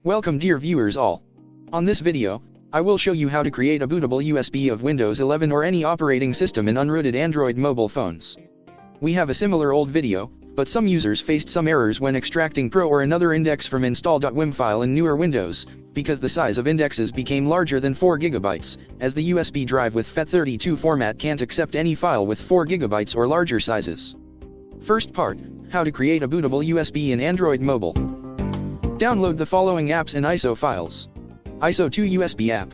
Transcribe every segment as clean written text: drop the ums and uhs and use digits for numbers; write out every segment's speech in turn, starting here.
Welcome dear viewers all. On this video, I will show you how to create a bootable USB of Windows 11 or any operating system in unrooted Android mobile phones. We have a similar old video, but some users faced some errors when extracting Pro or another index from Install.wim file in newer Windows, because the size of indexes became larger than 4 GB, as the USB drive with FAT32 format can't accept any file with 4 GB or larger sizes. First part, how to create a bootable USB in Android mobile. Download the following apps and ISO files. ISO 2 USB app,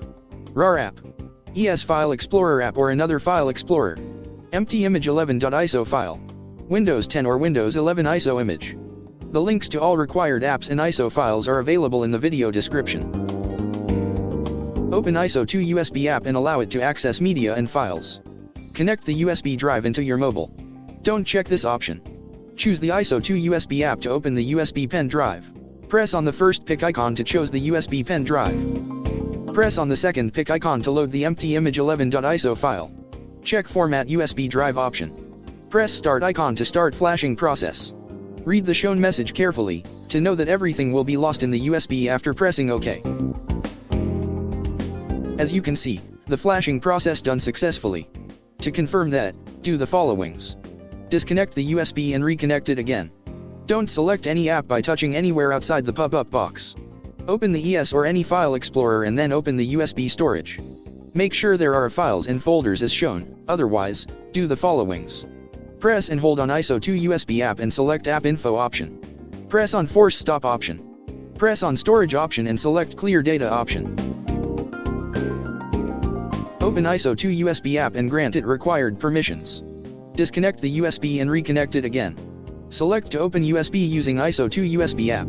RAR app, ES File Explorer app or another file explorer, empty image 11.iso file, Windows 10 or Windows 11 ISO image. The links to all required apps and ISO files are available in the video description. Open ISO 2 USB app and allow it to access media and files. Connect the USB drive into your mobile. Don't check this option. Choose the ISO 2 USB app to open the USB pen drive. Press on the first pick icon to choose the USB pen drive. Press on the second pick icon to load the empty image 11.iso file. Check Format USB Drive option. Press Start icon to start flashing process. Read the shown message carefully, to know that everything will be lost in the USB after pressing OK. As you can see, the flashing process done successfully. To confirm that, do the followings. Disconnect the USB and reconnect it again. Don't select any app by touching anywhere outside the pop-up box. Open the ES or any file explorer and then open the USB storage. Make sure there are files and folders as shown, otherwise, do the followings. Press and hold on ISO 2 USB app and select App Info option. Press on Force Stop option. Press on Storage option and select Clear Data option. Open ISO 2 USB app and grant it required permissions. Disconnect the USB and reconnect it again. Select to open USB using ISO 2 USB app.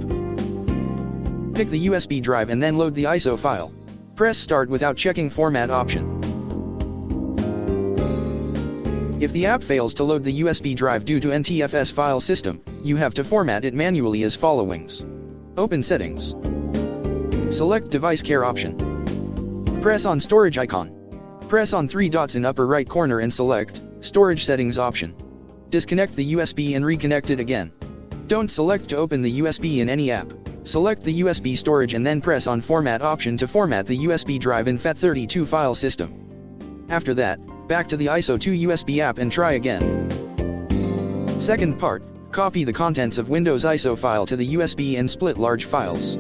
Pick the USB drive and then load the ISO file. Press Start without checking Format option. If the app fails to load the USB drive due to NTFS file system, you have to format it manually as followings. Open Settings. Select Device Care option. Press on Storage icon. Press on 3 dots in upper right corner and select Storage Settings option. Disconnect the USB and reconnect it again. Don't select to open the USB in any app. Select the USB storage and then press on Format option to format the USB drive in FAT32 file system. After that, back to the ISO 2 USB app and try again. Second part, copy the contents of Windows ISO file to the USB and split large files.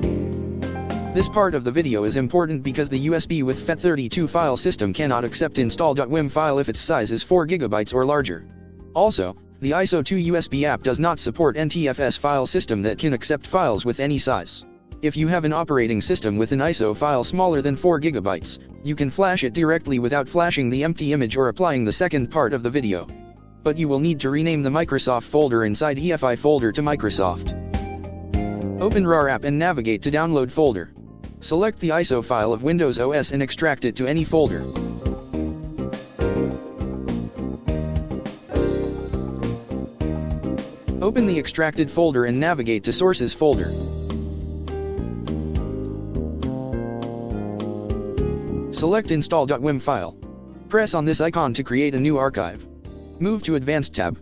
This part of the video is important because the USB with FAT32 file system cannot accept Install.wim file if its size is 4 GB or larger. Also, the ISO 2 USB app does not support NTFS file system that can accept files with any size. If you have an operating system with an ISO file smaller than 4 GB, you can flash it directly without flashing the empty image or applying the second part of the video. But you will need to rename the Microsoft folder inside EFI folder to Microsoft. Open RAR app and navigate to Download folder. Select the ISO file of Windows OS and extract it to any folder. Open the extracted folder and navigate to Sources folder. Select Install.wim file. Press on this icon to create a new archive. Move to Advanced tab.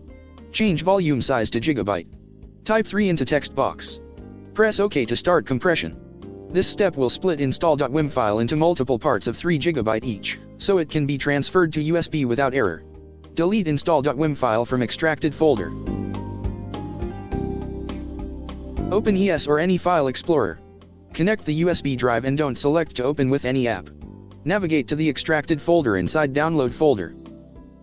Change volume size to Gigabyte. Type 3 into text box. Press OK to start compression. This step will split Install.wim file into multiple parts of 3 GB each, so it can be transferred to USB without error. Delete Install.wim file from extracted folder. Open ES or any file explorer. Connect the USB drive and don't select to open with any app. Navigate to the extracted folder inside Download folder.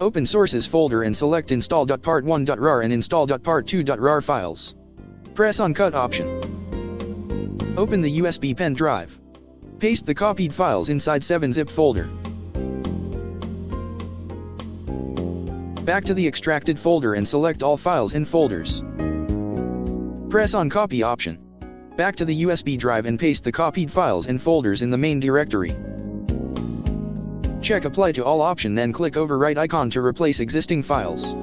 Open Sources folder and select install.part1.rar and install.part2.rar files. Press on Cut option. Open the USB pen drive. Paste the copied files inside 7-zip folder. Back to the extracted folder and select all files and folders. Press on Copy option. Back to the USB drive and paste the copied files and folders in the main directory. Check Apply to All option, then click Overwrite icon to replace existing files.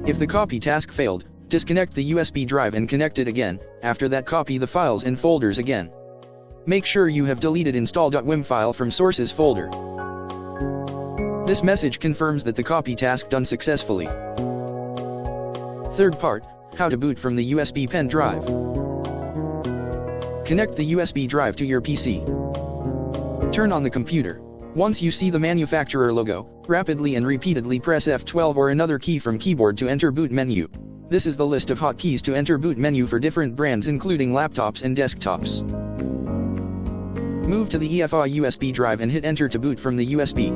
If the copy task failed, disconnect the USB drive and connect it again. After that, copy the files and folders again. Make sure you have deleted Install.wim file from Sources folder. This message confirms that the copy task done successfully. Third part, how to boot from the USB pen drive. Connect the USB drive to your PC. Turn on the computer. Once you see the manufacturer logo, rapidly and repeatedly press F12 or another key from keyboard to enter boot menu. This is the list of hotkeys to enter boot menu for different brands including laptops and desktops. Move to the EFI USB drive and hit enter to boot from the USB.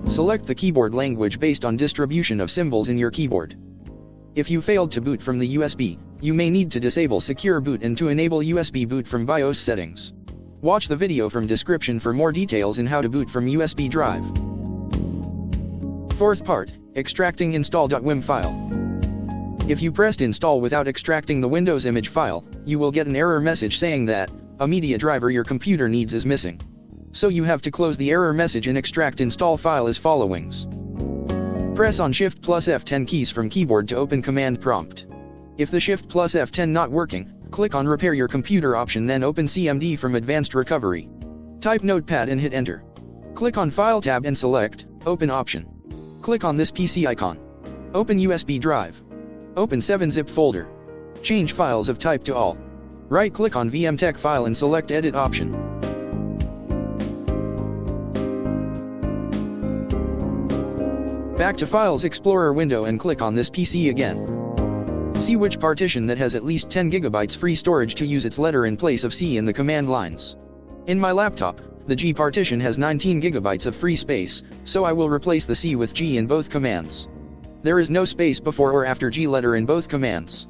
Select the keyboard language based on distribution of symbols in your keyboard. If you failed to boot from the USB, you may need to disable Secure Boot and to enable USB boot from BIOS settings. Watch the video from description for more details in how to boot from USB drive. Fourth part, extracting Install.wim file. If you pressed install without extracting the Windows image file, you will get an error message saying that a media driver your computer needs is missing. So you have to close the error message and extract install file as followings. Press on Shift plus F10 keys from keyboard to open command prompt. If the Shift plus F10 not working, click on Repair Your Computer option, then open CMD from Advanced Recovery. Type Notepad and hit enter. Click on File tab and select Open option. Click on this PC icon. Open USB drive. Open 7-zip folder. Change files of type to all. Right-click on VMTech file and select Edit option. Back to Files Explorer window and click on this PC again. See which partition that has at least 10 GB free storage to use its letter in place of C in the command lines. In my laptop, the G partition has 19 GB of free space, so I will replace the C with G in both commands. There is no space before or after G letter in both commands.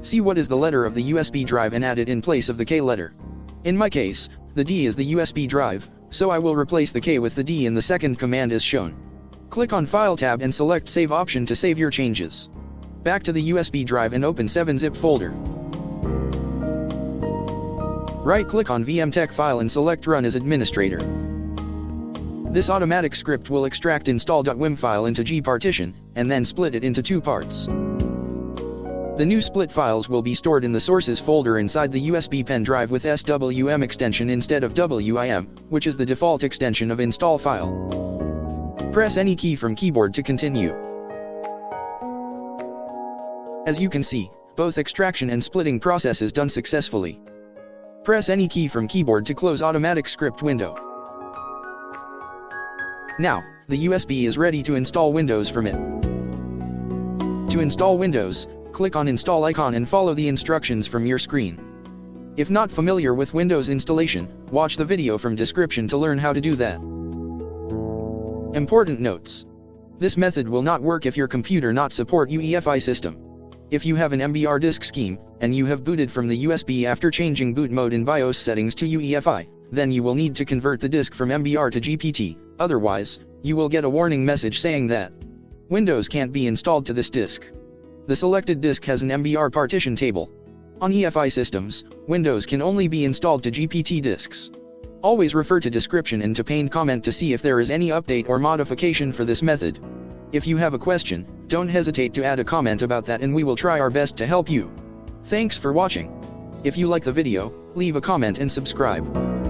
See what is the letter of the USB drive and add it in place of the K letter. In my case, the D is the USB drive, so I will replace the K with the D in the second command as shown. Click on File tab and select Save option to save your changes. Back to the USB drive and open 7-zip folder. Right-click on VMTech file and select Run as administrator. This automatic script will extract Install.wim file into G partition, and then split it into two parts. The new split files will be stored in the Sources folder inside the USB pen drive with SWM extension instead of WIM, which is the default extension of install file. Press any key from keyboard to continue. As you can see, both extraction and splitting process is done successfully. Press any key from keyboard to close automatic script window. Now, the USB is ready to install Windows from it. To install Windows, click on Install icon and follow the instructions from your screen. If not familiar with Windows installation, watch the video from description to learn how to do that. Important notes. This method will not work if your computer not support UEFI system. If you have an MBR disk scheme, and you have booted from the USB after changing boot mode in BIOS settings to UEFI, then you will need to convert the disk from MBR to GPT, otherwise, you will get a warning message saying that Windows can't be installed to this disk. The selected disk has an MBR partition table. On EFI systems, Windows can only be installed to GPT disks. Always refer to description and to pinned comment to see if there is any update or modification for this method. If you have a question, don't hesitate to add a comment about that and we will try our best to help you. Thanks for watching. If you like the video, leave a comment and subscribe.